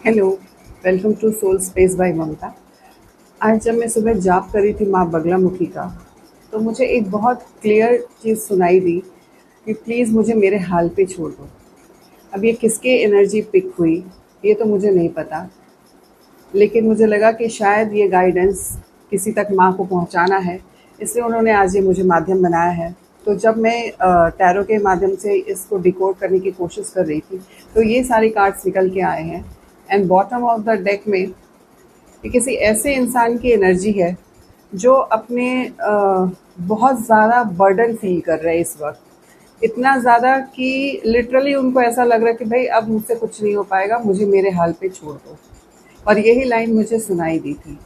Hello, welcome to soul space by Mamta. आज जब मैं सुबह जाप कर रही थी माँ बगलामुखी का, तो मुझे एक बहुत क्लियर चीज़ सुनाई दी कि प्लीज़ मुझे मेरे हाल पे छोड़ दो। अब ये किसके एनर्जी पिक हुई ये तो मुझे नहीं पता, लेकिन मुझे लगा कि शायद ये गाइडेंस किसी तक माँ को पहुँचाना है, इसलिए उन्होंने आज ये मुझे माध्यम बनाया है। तो जब मैं टैरो के माध्यम से इसको डिकोड करने की कोशिश कर रही थी, तो ये सारे कार्ड्स निकल के आए हैं। And bottom of the deck में ये किसी ऐसे इंसान की एनर्जी है जो अपने बहुत ज़्यादा बर्डन फील कर रहे हैं इस वक्त। इतना ज़्यादा कि लिटरली उनको ऐसा लग रहा है कि भाई अब मुझसे कुछ नहीं हो पाएगा, मुझे मेरे हाल पे छोड़ दो। और यही लाइन मुझे सुनाई दी थी।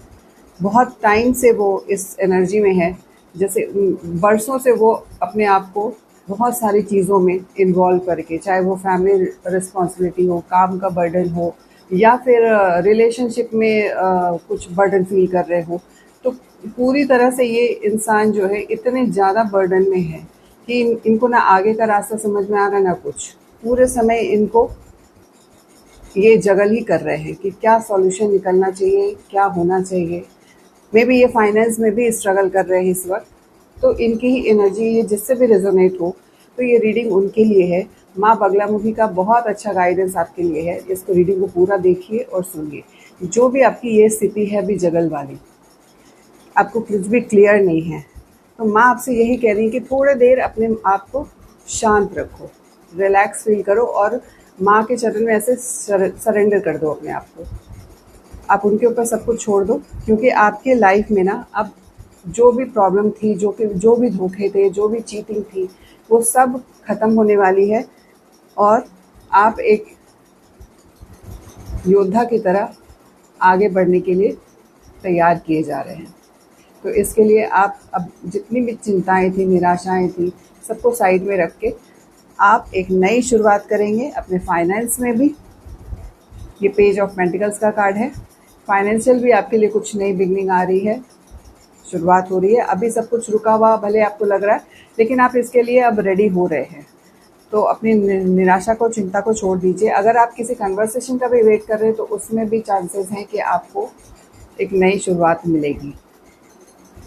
बहुत टाइम से वो इस एनर्जी में है, जैसे बरसों से वो अपने आप को बहुत सारी चीज़ों में इन्वॉल्व करके, चाहे वो फैमिली रिस्पॉन्सिबिलिटी हो, काम का बर्डन हो, या फिर रिलेशनशिप में कुछ बर्डन फील कर रहे हो। तो पूरी तरह से ये इंसान जो है इतने ज़्यादा बर्डन में है कि इनको ना आगे का रास्ता समझ में आ रहा ना कुछ। पूरे समय इनको ये जगल ही कर रहे हैं कि क्या सॉल्यूशन निकलना चाहिए, क्या होना चाहिए। मे बी ये फाइनेंस में भी स्ट्रगल कर रहे हैं इस वक्त। तो इनकी ही एनर्जी ये जिससे भी रेजोनेट हो, तो ये रीडिंग उनके लिए है। माँ बगलामुखी का बहुत अच्छा गाइडेंस आपके लिए है। इसको रीडिंग को पूरा देखिए और सुनिए। जो भी आपकी ये स्थिति है अभी जगल वाली, आपको कुछ भी क्लियर नहीं है, तो माँ आपसे यही कह रही है कि थोड़ी देर अपने आप को शांत रखो, रिलैक्स फील करो और माँ के चरण में ऐसे सरेंडर कर दो अपने आप को। आप उनके ऊपर सब कुछ छोड़ दो, क्योंकि आपके लाइफ में ना अब जो भी प्रॉब्लम थी, जो भी धोखे थे, जो भी चीटिंग थी, वो सब खत्म होने वाली है। और आप एक योद्धा की तरह आगे बढ़ने के लिए तैयार किए जा रहे हैं। तो इसके लिए आप अब जितनी भी चिंताएं थी, निराशाएं थी, सबको साइड में रख के आप एक नई शुरुआत करेंगे अपने फाइनेंस में भी। ये पेज ऑफ पेंटिकल्स का कार्ड है। फाइनेंशियल भी आपके लिए कुछ नई बिगनिंग आ रही है, शुरुआत हो रही है। अभी सब कुछ रुका हुआ भले आपको लग रहा है, लेकिन आप इसके लिए अब रेडी हो रहे हैं। तो अपनी निराशा को, चिंता को छोड़ दीजिए। अगर आप किसी कन्वर्सेशन का भी वेट कर रहे हैं, तो उसमें भी चांसेस हैं कि आपको एक नई शुरुआत मिलेगी।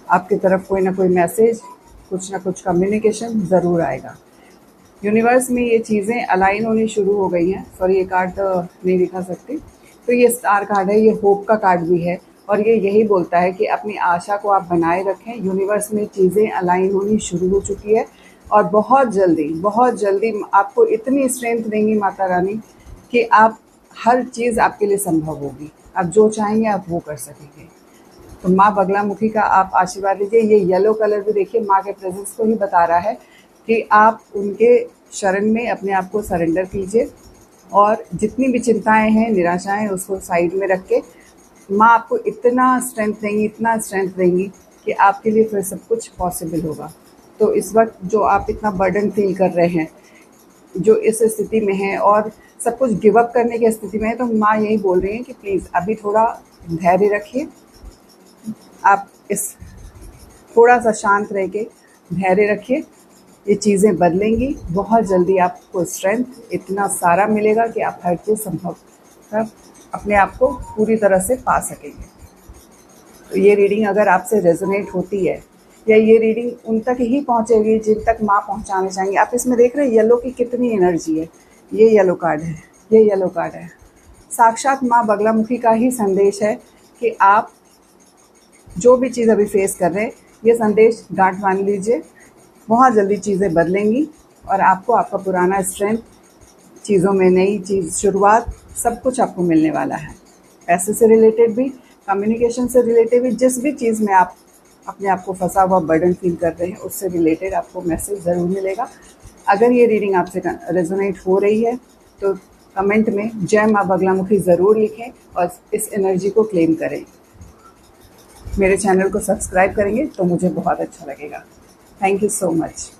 आपकी तरफ कोई ना कोई मैसेज, कुछ ना कुछ कम्युनिकेशन ज़रूर आएगा। यूनिवर्स में ये चीज़ें अलाइन होनी शुरू हो गई हैं। सॉरी, ये कार्ड नहीं दिखा सकती। तो ये स्टार कार्ड है, ये होप का कार्ड भी है, और ये यही बोलता है कि अपनी आशा को आप बनाए रखें। यूनिवर्स में चीज़ें अलाइन होनी शुरू हो चुकी है, और बहुत जल्दी आपको इतनी स्ट्रेंथ देंगी माता रानी कि आप हर चीज़ आपके लिए संभव होगी। आप जो चाहेंगे आप वो कर सकेंगे। तो माँ बगलामुखी का आप आशीर्वाद लीजिए। ये येलो कलर भी देखिए माँ के प्रेजेंस को ही बता रहा है कि आप उनके शरण में अपने आप को सरेंडर कीजिए, और जितनी भी चिंताएं हैं, निराशाएं, उसको साइड में रख के माँ आपको इतना स्ट्रेंथ देंगी कि आपके लिए फिर सब कुछ पॉसिबल होगा। तो इस वक्त जो आप इतना बर्डन फील कर रहे हैं, जो इस स्थिति में हैं और सब कुछ गिव अप करने की स्थिति में है, तो माँ यही बोल रही हैं कि प्लीज़ अभी थोड़ा धैर्य रखिए। आप इस थोड़ा सा शांत रह के धैर्य रखिए। ये चीज़ें बदलेंगी। बहुत जल्दी आपको स्ट्रेंथ इतना सारा मिलेगा कि आप हर चीज़ संभव अपने आप को पूरी तरह से पा सकेंगे। तो ये रीडिंग अगर आपसे रेजोनेट होती है, या ये रीडिंग उन तक ही पहुंचेगी जिन तक माँ पहुंचाना चाहेंगे। आप इसमें देख रहे हैं येलो की कितनी एनर्जी है। ये येलो कार्ड है, ये येलो कार्ड है। साक्षात माँ बगलामुखी का ही संदेश है कि आप जो भी चीज़ अभी फेस कर रहे हैं, ये संदेश गांठ बांध लीजिए। बहुत जल्दी चीज़ें बदलेंगी, और आपको आपका पुराना स्ट्रेंथ, चीज़ों में नई चीज़ शुरुआत, सब कुछ आपको मिलने वाला है। पैसे से रिलेटेड भी, कम्युनिकेशन से रिलेटेड भी, जिस भी चीज़ में आप अपने आप को फंसा हुआ बर्डन फील कर रहे हैं, उससे रिलेटेड आपको मैसेज ज़रूर मिलेगा। अगर ये रीडिंग आपसे रेजोनेट हो रही है, तो कमेंट में जय माँ बगलामुखी ज़रूर लिखें और इस एनर्जी को क्लेम करें। मेरे चैनल को सब्सक्राइब करेंगे तो मुझे बहुत अच्छा लगेगा। Thank you so much.